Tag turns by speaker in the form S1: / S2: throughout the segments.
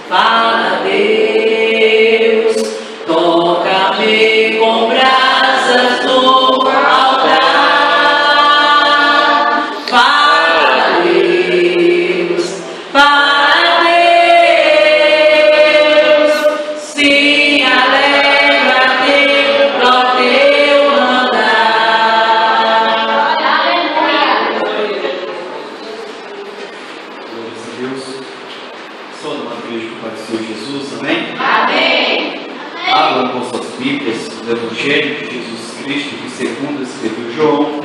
S1: Fala, Deus, toca-me com brasas no altar. Fala, Deus, fala, Deus, se alegra dentro ao teu mandar.
S2: Glórias a Deus. Só numa igreja que participou de Jesus, amém?
S1: Amém.
S2: Abram com suas Bíblias do Evangelho de Jesus Cristo, que segundo escreveu João,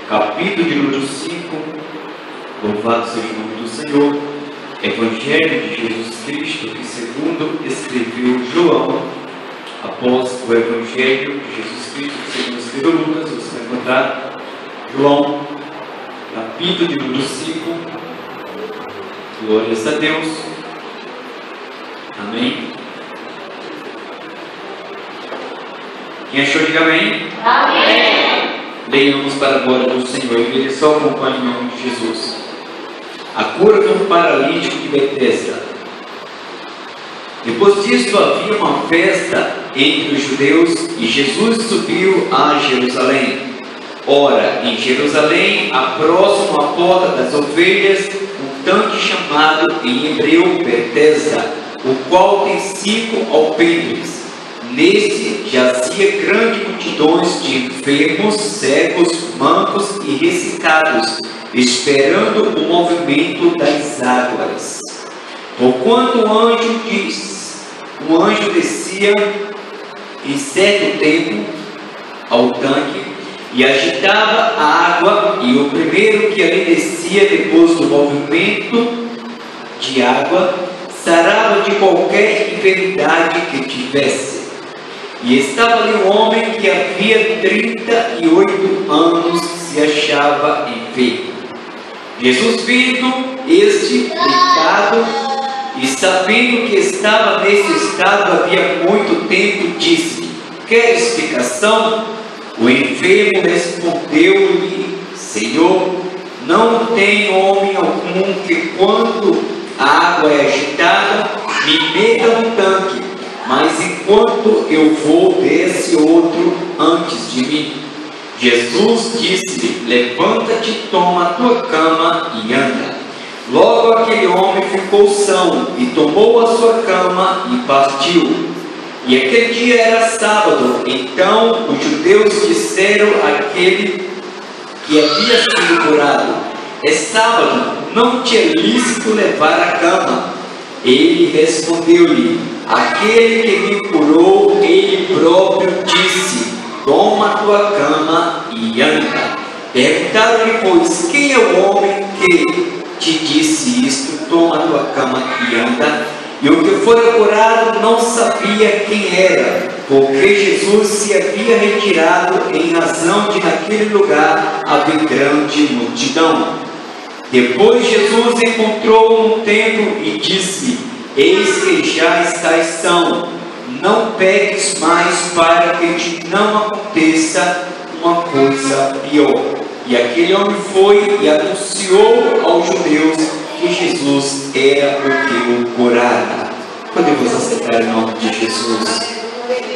S2: capítulo de número 5. Louvado seja o nome do Senhor. Evangelho de Jesus Cristo, que segundo escreveu João, após o Evangelho de Jesus Cristo, que segundo escreveu Lucas, você vai encontrar João, capítulo de número 5. Glórias a Deus. Amém. Quem achou, diga amém.
S1: Amém.
S2: Leiamos para a glória do Senhor e ele só acompanha em nome de Jesus. A cura de um paralítico de Betesda. Depois disso havia uma festa entre os judeus e Jesus subiu a Jerusalém. Ora, em Jerusalém, próximo à porta das ovelhas, um tanque chamado em hebreu Betesda, o qual tem 5 alpendres. Neste jazia grandes multidões de enfermos, cegos, mancos e ressecados, esperando o movimento das águas. Porquanto um anjo descia em certo tempo ao tanque e agitava a água, e o primeiro que ali descia depois do movimento de água sarava de qualquer enfermidade que tivesse. E estava ali um homem que havia 38 anos se achava enfermo. Jesus, vendo este deitado e sabendo que estava nesse estado havia muito tempo, disse: quer explicação? O enfermo respondeu-lhe: Senhor, não tem homem algum que, quando a água é agitada, me meta no tanque, mas enquanto eu vou, desce outro antes de mim. Jesus disse-lhe: levanta-te, toma a tua cama e anda. Logo aquele homem ficou são e tomou a sua cama e partiu. E aquele dia era sábado. Então os judeus disseram àquele que havia sido curado: é sábado, não te é lícito levar a cama. Ele respondeu-lhe: aquele que me curou, ele próprio disse: toma a tua cama e anda. Perguntaram-lhe, pois, quem é o homem que te disse isto: toma a tua cama e anda? E o que fora curado não sabia quem era, porque Jesus se havia retirado em razão de naquele lugar haver grande multidão. Depois Jesus encontrou no templo e disse: eis que já estáis são, não peques mais, para que te não aconteça uma coisa pior. E aquele homem foi e anunciou aos judeus que Jesus era o que o curara. Podemos aceitar em nome de Jesus,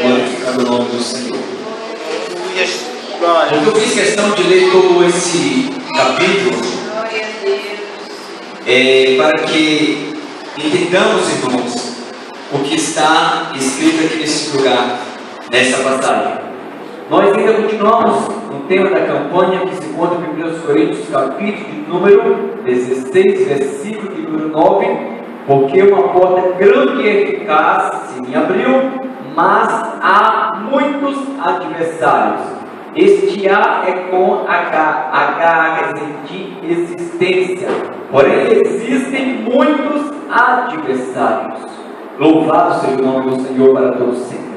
S2: glorificando o nome do Senhor. Eu fiz questão de ler todo esse capítulo para que entendamos, irmãos, o que está escrito aqui nesse lugar, nessa passagem. Nós ainda continuamos no tema da campanha que se encontra em 1 Coríntios, capítulo de número 16, versículo de número 9. Porque uma porta grande e eficaz se me abriu, mas há muitos adversários. Este A é com H de existência. Porém existem muitos adversários. Louvado seja o nome do Senhor para todos sempre.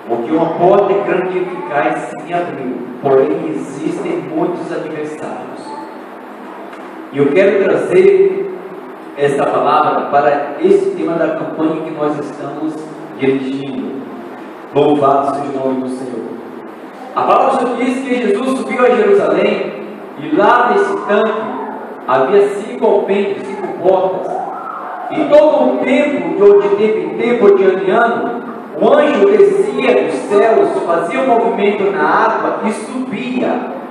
S2: Porque uma porta grande e eficaz se me abriu, porém existem muitos adversários. E eu quero trazer esta palavra para esse tema da campanha que nós estamos dirigindo. Louvado seja o nome do Senhor. A palavra diz que Jesus subiu a Jerusalém e lá nesse tanque havia 5 alpendres, 5 portas. E todo o tempo, de tempo em tempo, de ano em ano, o anjo descia dos céus, fazia um movimento na água e subia.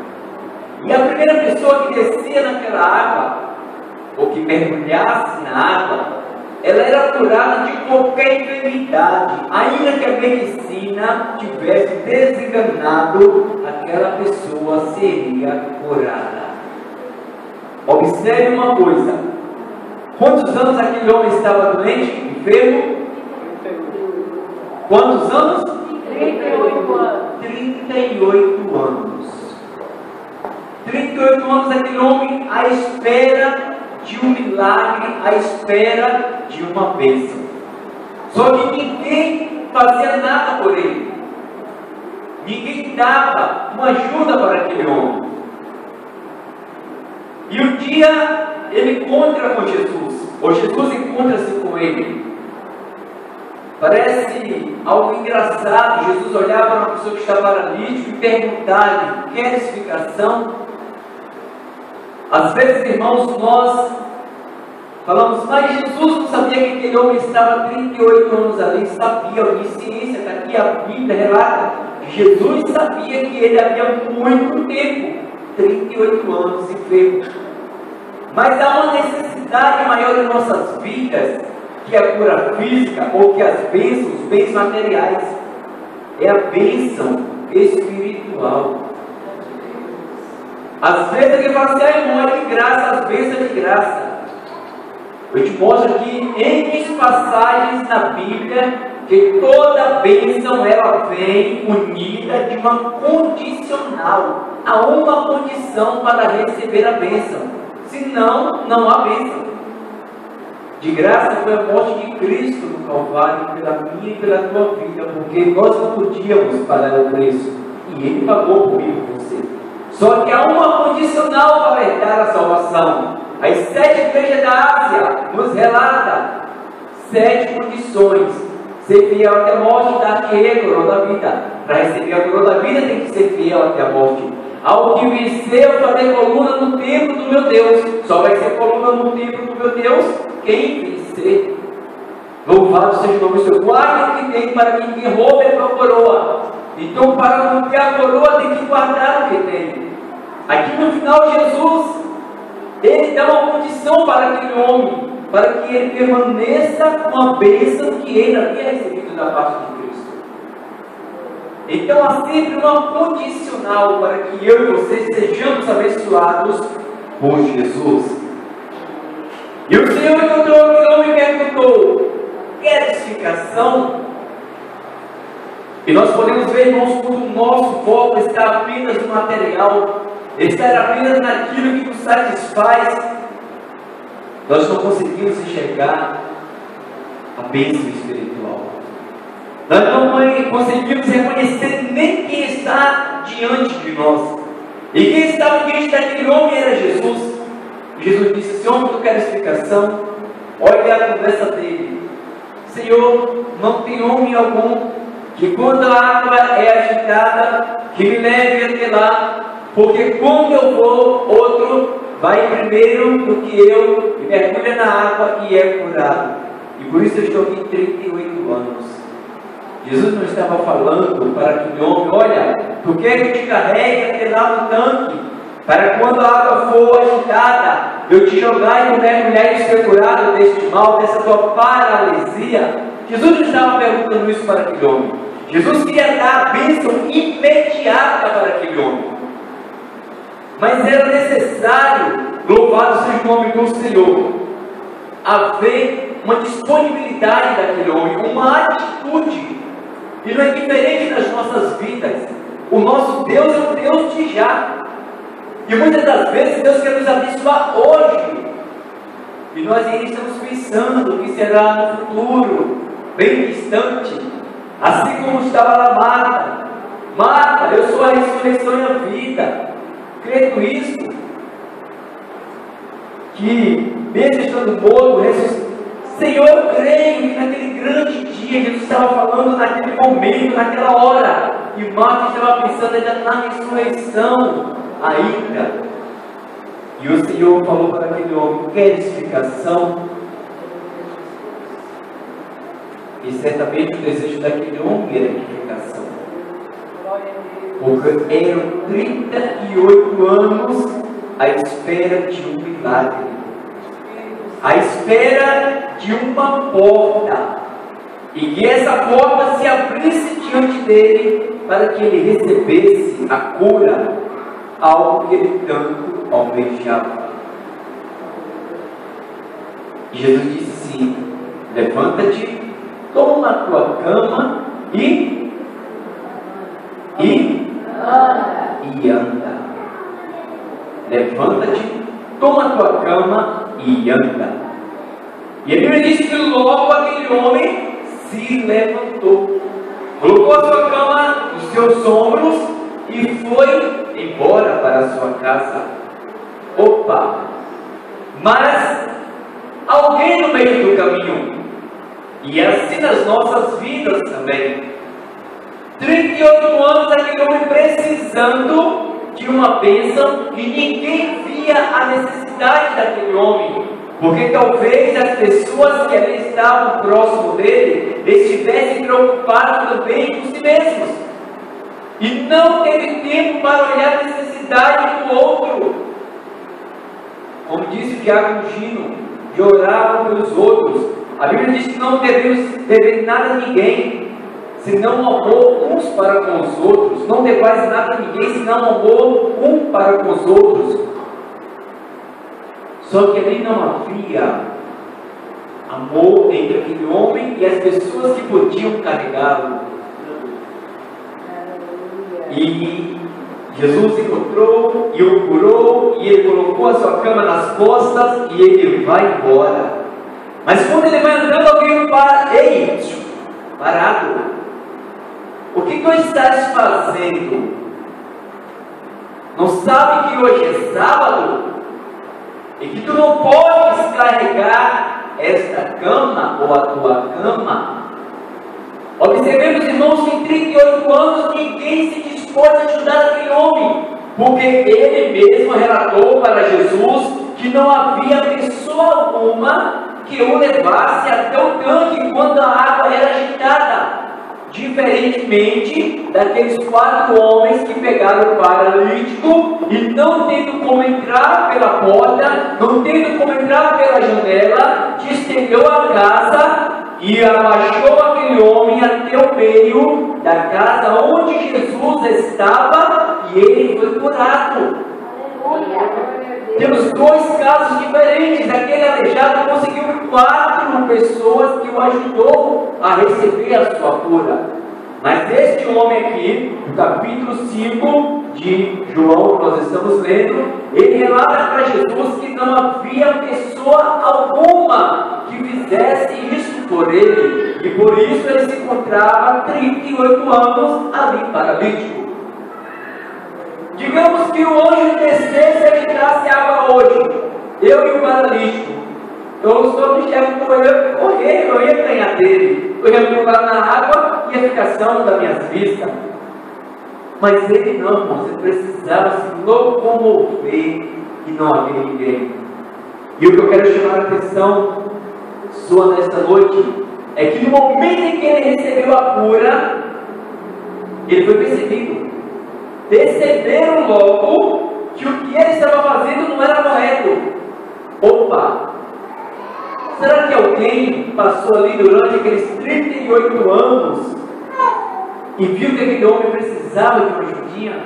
S2: E a primeira pessoa que descia naquela água, ou que mergulhasse na água, ela era curada de qualquer enfermidade, ainda que a medicina tivesse desenganado, aquela pessoa seria curada. Observe uma coisa: quantos anos aquele homem estava doente, enfermo? Quantos anos?
S1: 38 anos.
S2: 38 anos. 38 anos aquele homem à espera de um milagre, à espera de uma bênção. Só que ninguém fazia nada por ele. Ninguém dava uma ajuda para aquele homem. E um dia ele encontra com Jesus, ou Jesus encontra-se com ele. Parece algo engraçado. Jesus olhava para uma pessoa que está paralítica e perguntava: quer explicação? Às vezes, irmãos, nós falamos: mas Jesus não sabia que aquele homem estava 38 anos ali. Sabia, a onisciência, está aqui a Bíblia relata. Jesus sabia que ele havia muito tempo, 38 anos enfermo. Mas há uma necessidade maior em nossas vidas, que é a cura física, ou que as bênçãos, os bens materiais. É a bênção espiritual. Às vezes ele fala assim: irmão, é de graça, as bênçãos é de graça. Eu te mostro aqui em passagens na Bíblia que toda bênção ela vem unida de uma condicional. Há uma condição para receber a bênção. Senão, não há bênção. De graça foi a morte de Cristo no Calvário pela minha e pela tua vida, porque nós não podíamos pagar o preço e Ele pagou por mim e por você. Só que há uma condicional para herdar a salvação. As 7 igrejas da Ásia nos relata 7 condições: ser fiel até a morte, dar-te a coroa da vida. Para receber a coroa da vida tem que ser fiel até a morte. Ao que venceu, fazer coluna no templo do meu Deus. Só vai ser coluna no templo do meu Deus quem vencer. Louvado seja o nome do Senhor. Guarda o que tem, para que ninguém roube a tua coroa. Então, para não ter a coroa, tem que guardar o que tem. Aqui no final, Jesus, ele dá uma condição para aquele homem, para que ele permaneça com a bênção que ele havia recebido da parte de Cristo. Então há sempre uma condicional para que eu e você sejamos abençoados por Jesus. E o Senhor encontrou aquele homem e perguntou: quer explicação? E nós podemos ver, irmãos, quando o nosso foco está apenas no material, está apenas naquilo que nos satisfaz, nós não conseguimos enxergar a bênção espiritual. Nós não conseguimos reconhecer nem quem está diante de nós. E quem estava diante daquele homem era Jesus. Jesus disse: esse homem, tu quer explicação? Olha a conversa dele. Senhor, não tem homem algum que quando a água é agitada, que me leve até lá, porque quando eu vou, outro vai primeiro do que eu, e mergulha na água e é curado. E por isso eu estou aqui 38 anos. Jesus não estava falando para aquele homem: olha, tu quer que eu te carregue até lá no tanque, para quando a água for agitada, eu te jogar e tu mergulhar e ser curado deste mal, dessa tua paralisia. Jesus não estava perguntando isso para aquele homem. Jesus queria dar a bênção imediata para aquele homem. Mas era necessário, louvado seja o nome do Senhor, haver uma disponibilidade daquele homem, uma atitude. E não é diferente nas nossas vidas. O nosso Deus é um Deus de já. E muitas das vezes Deus quer nos abençoar hoje. E nós ainda estamos pensando o que será no futuro, bem distante. Assim como estava lá Marta. Marta, eu sou a ressurreição e a vida. Creio isso. Que mesmo estando morto, ressuscitou. Senhor, eu creio que naquele grande dia, Jesus estava falando naquele momento, naquela hora, e Marta estava pensando ainda na ressurreição, ainda. E o Senhor falou para aquele homem: quer explicação?
S3: E certamente o desejo daquele homem era edificação. Porque eram 38 anos à espera de um milagre, à espera de uma porta, e que essa porta se abrisse diante dele para que ele recebesse a cura, algo que ele tanto almejava. E Jesus disse assim: levanta-te, toma a tua cama e anda. Levanta-te, toma a tua cama e anda. E a Bíblia diz que logo aquele homem se levantou, colocou a sua cama nos seus ombros e foi embora para a sua casa. Opa! Mas alguém no meio do caminho, e assim nas nossas vidas também, 38 anos aquele homem precisando de uma bênção e ninguém via a necessidade daquele homem, porque talvez as pessoas que ali estavam próximo dele estivessem preocupadas também com si mesmos e não teve tempo para olhar a necessidade do outro. Como disse Tiago Gino, de orar pelos outros. A Bíblia diz que não devemos dever nada a ninguém, senão amor uns para com os outros. Não devais nada a ninguém, senão amor um para com os outros. Só que ali não havia amor entre aquele homem e as pessoas que podiam carregá-lo. E Jesus encontrou e o curou, e ele colocou a sua cama nas costas e ele vai embora. Mas quando ele vai andando, alguém para: ei, parado, o que tu estás fazendo? Não sabe que hoje é sábado? E que tu não podes carregar esta cama ou a tua cama? Observemos, irmãos, que em 38 anos ninguém se dispôs a ajudar aquele homem, porque ele mesmo relatou para Jesus que não havia pessoa alguma que o levasse até o tanque quando a água era agitada, diferentemente daqueles 4 homens que pegaram o paralítico e, não tendo como entrar pela porta, não tendo como entrar pela janela, destelhou a casa e abaixou aquele homem até o meio da casa onde Jesus estava, e ele foi curado. Temos 2 casos diferentes. Aquele aleijado conseguiu 4 pessoas que o ajudou a receber a sua cura. Mas este homem aqui, no capítulo 5 de João, que nós estamos lendo, ele relata para Jesus que não havia pessoa alguma que fizesse isso por ele, e por isso ele se encontrava 38 anos ali paralítico. Digamos que o anjo descesse e agitasse água hoje, eu e o paralítico. Eu sou do chefe, eu ia correr, eu ia ganhar dele, eu ia pular na água e ia ficar são das minhas vistas. Mas ele não, irmãos, ele precisava se locomover e não havia ninguém. E o que eu quero chamar a atenção sua nesta noite é que no momento em que ele recebeu a cura, ele foi percebido. Perceberam logo que o que ele estava fazendo não era correto. Opa! Será que alguém passou ali durante aqueles 38 anos e viu que aquele homem precisava de uma ajudinha?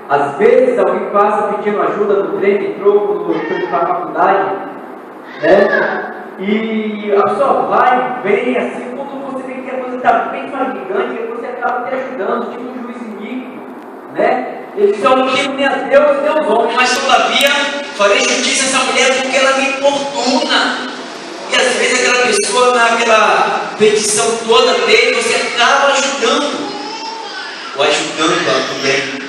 S3: Às vezes alguém passa pedindo ajuda no trem de troco, no trem para a faculdade, né? E a pessoa vai, vem assim, quando você vê que a coisa está bem fatigante, você acaba te ajudando, tipo um juiz iníquo, né? Eles só não tinham nem a Deus nem aos homens, mas todavia farei justiça a essa mulher porque ela me importuna. E às vezes aquela pessoa, naquela petição toda dele, você acaba ajudando, ou ajudando-a também.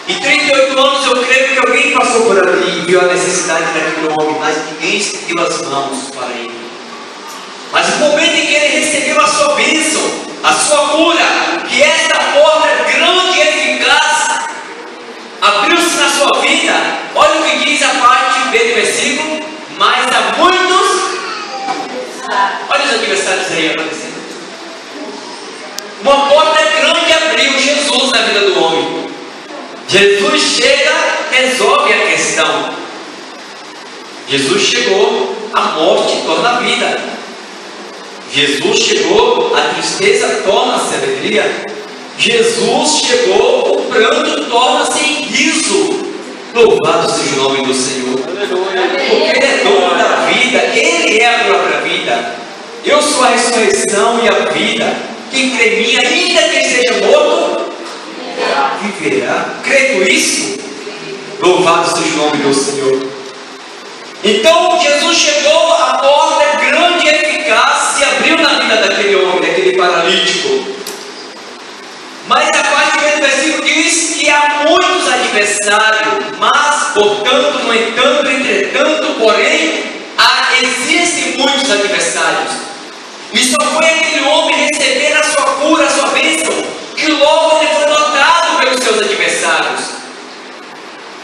S3: Em 38 anos eu creio que alguém passou por ali e viu a necessidade daquele homem, mas ninguém estendeu as mãos para ele. Mas no momento em que ele recebeu a sua bênção, a sua cura, que esta porta grande e eficaz abriu-se na sua vida, olha o que diz a parte B do versículo: mas há muitos.
S2: Jesus chega, resolve a questão. Jesus chegou, a morte torna a vida. Jesus chegou, a tristeza torna-se alegria. Jesus chegou, o pranto torna-se em riso. Louvado seja o nome do Senhor. Porque Ele é dono da vida, Ele é a própria vida. Eu sou a ressurreição e a vida. Quem crê em mim, ainda que seja morto, viverá. Crê por isso? Louvado seja o nome do Senhor. Então Jesus chegou, a porta grande e eficaz se abriu na vida daquele homem, daquele paralítico. Mas a parte do versículo diz que há muitos adversários, mas, portanto, no entanto, entretanto, porém, existem muitos adversários. E só foi aquele homem receber a sua cura, a sua bênção, que logo ele foi notado pelos seus adversários.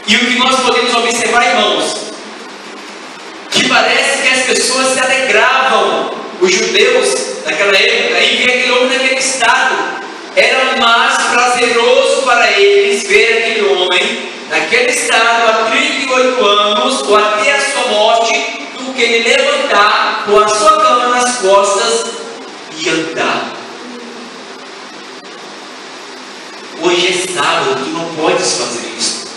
S2: E o que nós podemos observar, irmãos, que parece que as pessoas se alegravam, os judeus naquela época, em ver aquele homem naquele estado. Era mais prazeroso para eles ver aquele homem naquele estado há 38 anos ou até a sua morte, do que ele levantar com a sua cama nas costas e andar. Hoje é sábado, tu não podes fazer isso.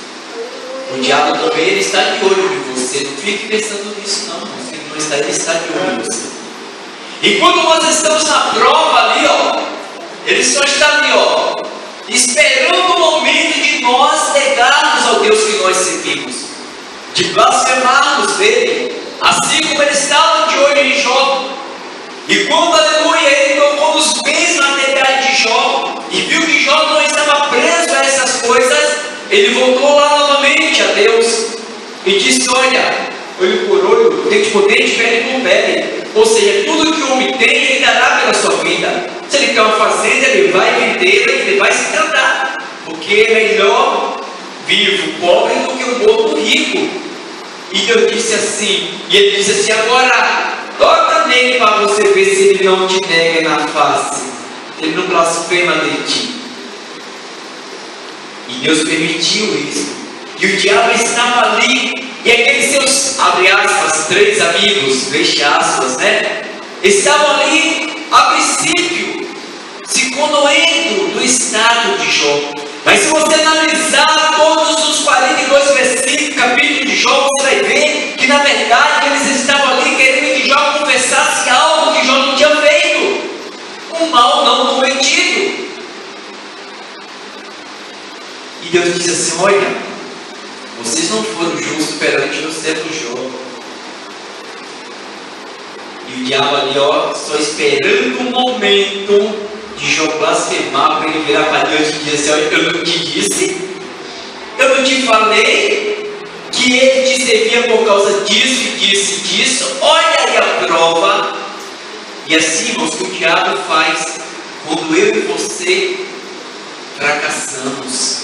S2: O diabo também ele está de olho em você. Não fique pensando nisso não, ele não está, ele está de olho em você. Enquanto nós estamos na prova ali, ele só está ali, esperando o momento de nós negarmos ao Deus que nós servimos, de blasfemarmos dele, assim como ele estava de olho em Jó. E quando, aleluia, ele tocou nos bens materiais de Jó e viu que Jó não estava preso a essas coisas, ele voltou lá novamente a Deus e disse: olha, olho por olho, dente por dente, pele por pele. Ou seja, tudo que o homem tem, ele dará pela sua vida. Se ele quer uma fazenda, ele vai vender, ele vai se tratar, porque é melhor vivo pobre do que um morto rico. E Deus disse assim, e ele disse assim: agora toca nele para você ver se ele não te nega na face, ele não blasfema de ti. E Deus permitiu isso. E o diabo estava ali, e aqueles seus, abre aspas, 3 amigos, fecha aspas, estavam ali, a princípio, se condoendo do estado de Jó. Mas se você analisar todos os 42 versículos, capítulo de Jó, você vai ver que na verdade eles estavam ali querendo que Jó confessasse algo que Jó não tinha feito, um mal não cometido. E Deus disse assim: olha, vocês não foram justos perante o servo Jó. E o diabo ali, só esperando um momento de Jó blasfemar, para ele virar para Deus e dizer assim: olha, eu não te disse, eu não te falei que ele te servia por causa disso e disso e disso. Olha aí a prova. E assim, irmãos, que o diabo faz quando eu e você fracassamos.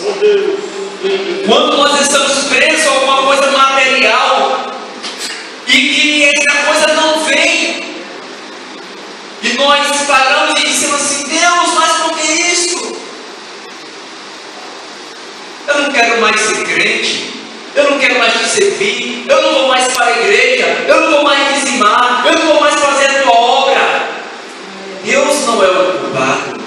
S2: Quando nós estamos presos a alguma coisa material e que essa coisa não vem, e nós paramos e dizemos assim: Deus, mas por que isso? Eu não quero mais ser crente, eu não quero mais te servir, eu não vou mais para a igreja, eu não vou mais dizimar, eu não vou mais fazer a tua obra. Deus não é o culpado.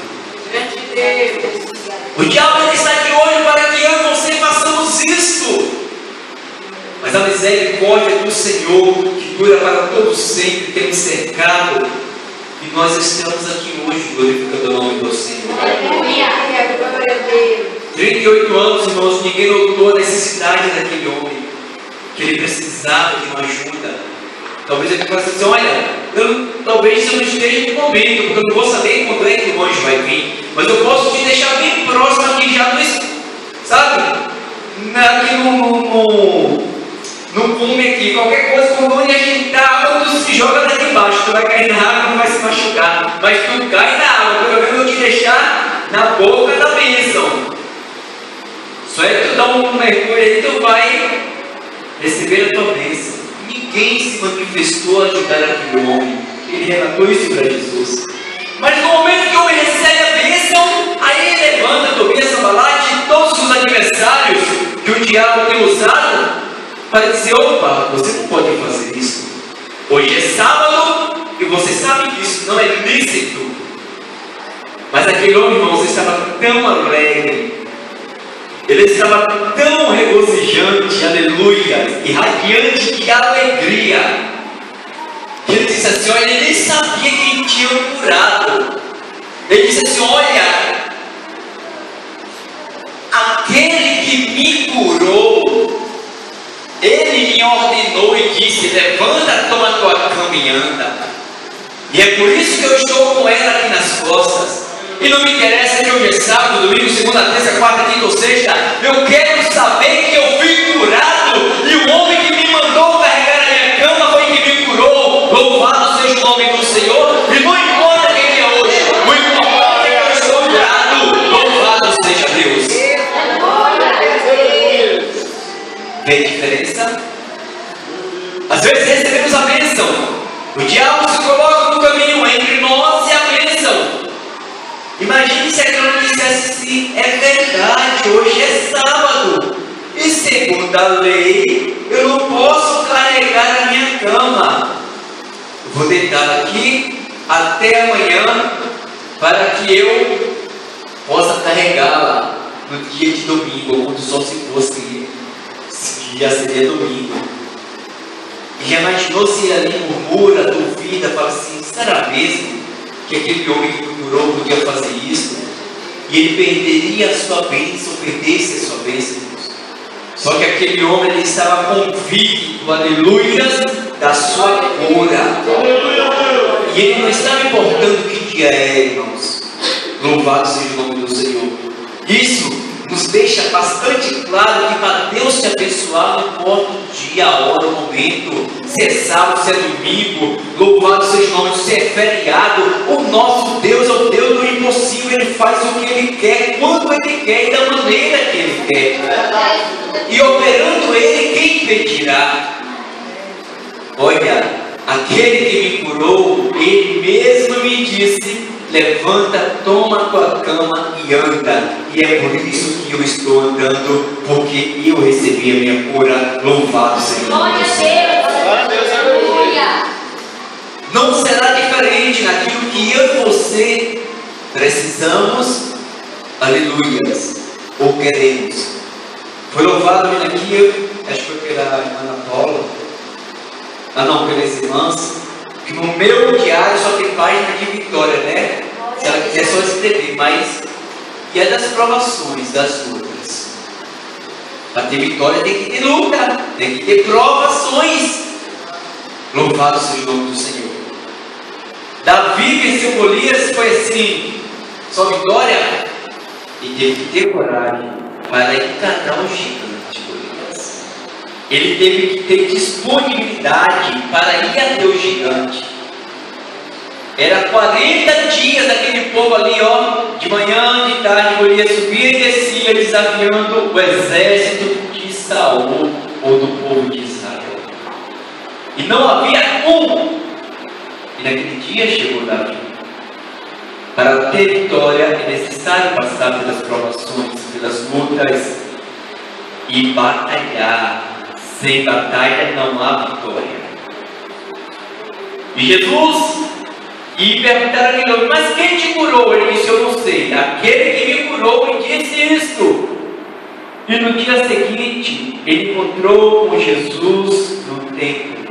S2: O diabo está de olho para que eu e você façamos isso. Mas a misericórdia do Senhor, que dura para todo sempre, tem nos cercado. E nós estamos aqui hoje glorificando o nome do Senhor. 38 anos, irmãos, ninguém notou a necessidade daquele homem, que ele precisava de uma ajuda. Talvez ele possa dizer: olha, talvez eu não esteja no momento, porque eu não vou saber quando é que o anjo vai vir, mas eu posso te deixar bem próximo aqui, já sabe? Aqui no cume aqui, qualquer coisa, quando a gente está, água, tu se joga daqui embaixo, tu vai cair na água, não vai se machucar, mas tu cai na água, pelo menos eu te deixar na boca da bênção. Só é tu dar um mergulho aí, tu vai receber a tua bênção. Ninguém se manifestou a ajudar aquele homem. Ele relatou isso para Jesus. Mas no momento que o homem recebe a bênção, aí ele levanta Tobias, Sanbalate e todos os adversários que o diabo tem usado para dizer: opa, você não pode fazer isso. Hoje é sábado e você sabe que isso não é lícito. Mas aquele homem, irmãos, estava tão alegre, ele estava tão regozijante, aleluia, e radiante de alegria, que ele disse assim: olha, ele nem sabia quem tinha curado. Ele disse assim: olha, aquele que me curou, ele me ordenou e disse: levanta, toma tua cama e anda. E é por isso que eu estou com ela aqui nas costas. E não me interessa que hoje é sábado, domingo, segunda, terça, quarta, quinta ou sexta. Eu quero saber que eu fui curado. E o homem que me mandou carregar a minha cama foi quem me curou. Louvado seja o nome do Senhor. E não importa quem é hoje, o importante é que eu estou curado. Louvado seja Deus. Vê a diferença? Às vezes recebemos a bênção. O diabo se coloca no caminho entre nós e a bênção. Imagine se aquele homem dissesse assim: é verdade, hoje é sábado, e segundo a lei, eu não posso carregar a minha cama. Eu vou deitar aqui até amanhã, para que eu possa carregá-la no dia de domingo, quando o sol se fosse, se já seria domingo. E já imaginou se ele ali murmura, duvida, fala assim: será mesmo que aquele homem que me curou podia fazer isso? E ele perderia a sua bênção, perdesse a sua bênção. Só que aquele homem, ele estava convicto, aleluia, da sua cura. E ele não estava importando que dia é, irmãos. Louvado seja o nome do Senhor. Isso nos deixa bastante claro que para Deus te abençoar, não importa o dia, a hora, o momento, se é sábado, se é domingo, louvado seja o nome, se é feriado, o nosso Deus é o Deus do impossível. Ele faz o que Ele quer, quando Ele quer e da maneira que Ele quer. E operando Ele, quem impedirá? Olha, aquele que me curou, Ele mesmo me disse: levanta, toma tua cama e anda. E é por isso que eu estou andando, porque eu recebi a minha cura. Louvado seja o nome do Senhor. Não será diferente naquilo que eu e você precisamos, aleluias, ou queremos. Foi louvado vindo aqui, acho que foi pela irmã Ana Paula, pelas irmãs, que no meu diário só tem página de vitória, né? Se ela quiser só escrever, mas e é das provações, das lutas. Para ter vitória tem que ter luta, tem que ter provações. Louvado seja o nome do Senhor. Davi venceu Golias, foi assim, só vitória, e teve que ter coragem para encarar o gigante Golias. Ele teve que ter disponibilidade para ir até o gigante. Era 40 dias daquele povo ali, ó, de manhã, de tarde, Golias subia e descia, desafiando o exército de Saul, ou do povo de Israel. E não havia um. E naquele dia chegou Davi. Para ter vitória é necessário passar pelas provações, pelas lutas e batalhar. Sem batalha não há vitória. E Jesus, e perguntaram a ele: mas quem te curou? Ele disse: eu não sei. Aquele que me curou me disse isto. E no dia seguinte, ele encontrou com Jesus no templo.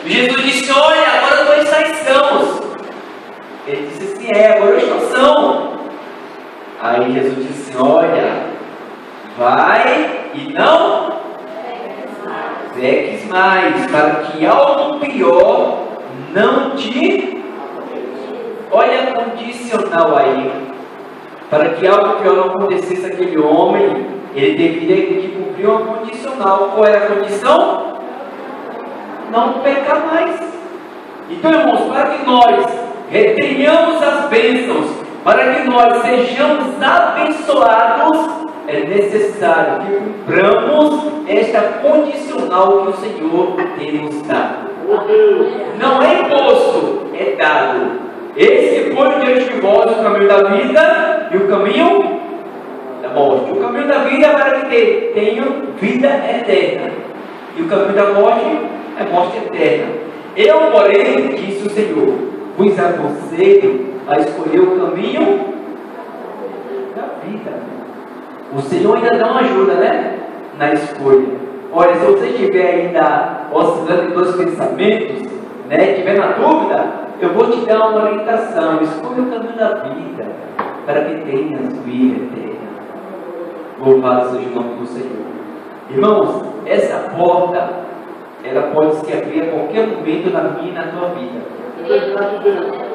S2: E Jesus disse: olha, agora nós estamos. Ele disse assim: agora nós são. Aí Jesus disse: olha, vai e não peques mais, para que algo pior não te... Olha condicional aí. Para que algo pior não acontecesse àquele homem, ele deveria de cumprir uma condicional. Qual era a condição? Não pecar mais. Então, irmãos, para que nós retenhamos as bênçãos, para que nós sejamos abençoados, é necessário que cumpramos esta condicional que o Senhor tem nos dado. Não é imposto, é dado. Esse foi diante de vós o caminho da vida e o caminho da morte. O caminho
S3: caminho da vida para que tenham vida eterna. E o caminho da morte é morte eterna. Eu, porém, disse o Senhor, vos aconselho a escolher o caminho da vida. O Senhor ainda dá uma ajuda, né? Na escolha. Olha, se você estiver ainda oscilando em dois pensamentos, né? Estiver na dúvida, eu vou te dar uma orientação. Escolha o caminho da vida, para que tenhas vida eterna. Louvado seja o nome do Senhor. Irmãos, essa porta, ela pode se abrir a qualquer momento na minha e na tua vida.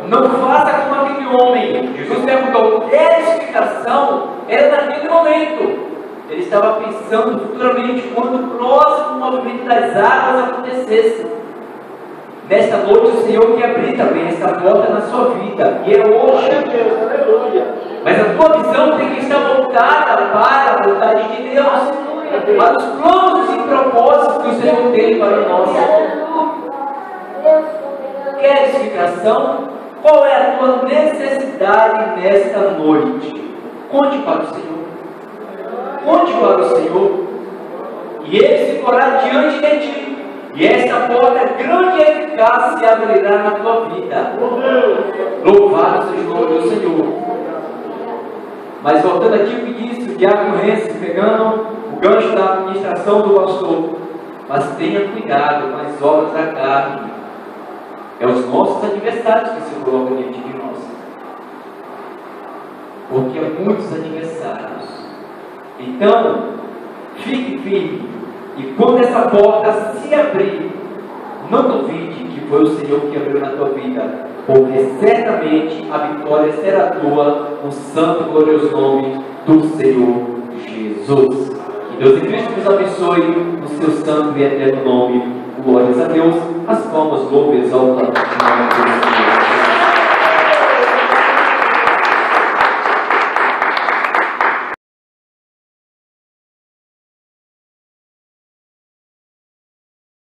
S3: Não faça como aquele homem. Jesus perguntou, quer explicação? Era naquele momento. Ele estava pensando futuramente quando o próximo movimento das águas acontecesse. Nesta noite o Senhor quer abrir também essa porta na sua vida. E é hoje. Mas a tua visão tem que estar voltada para a vontade de Deus, para os planos e propósitos que o Senhor tem para nós. Quer explicação? Qual é a tua necessidade nesta noite? Conte para o Senhor. Conte para o Senhor. E Ele se porá diante de ti. E esta porta grande e eficaz se abrirá na tua vida. Louvado seja o nome do Senhor. Mas voltando aqui o que disse o diácono Rense, pegando o gancho da administração do pastor. Mas tenha cuidado com as obras da carne. É os nossos adversários que se colocam diante de nós. Porque há muitos adversários. Então, fique firme. E quando essa porta se abrir, não duvide que foi o Senhor que abriu na tua vida. Porque certamente a vitória será tua no santo e glorioso nome do Senhor Jesus. Que Deus em Cristo nos abençoe no seu santo e eterno nome. Glórias a Deus. As palmas, louve e exalta o nome do Senhor.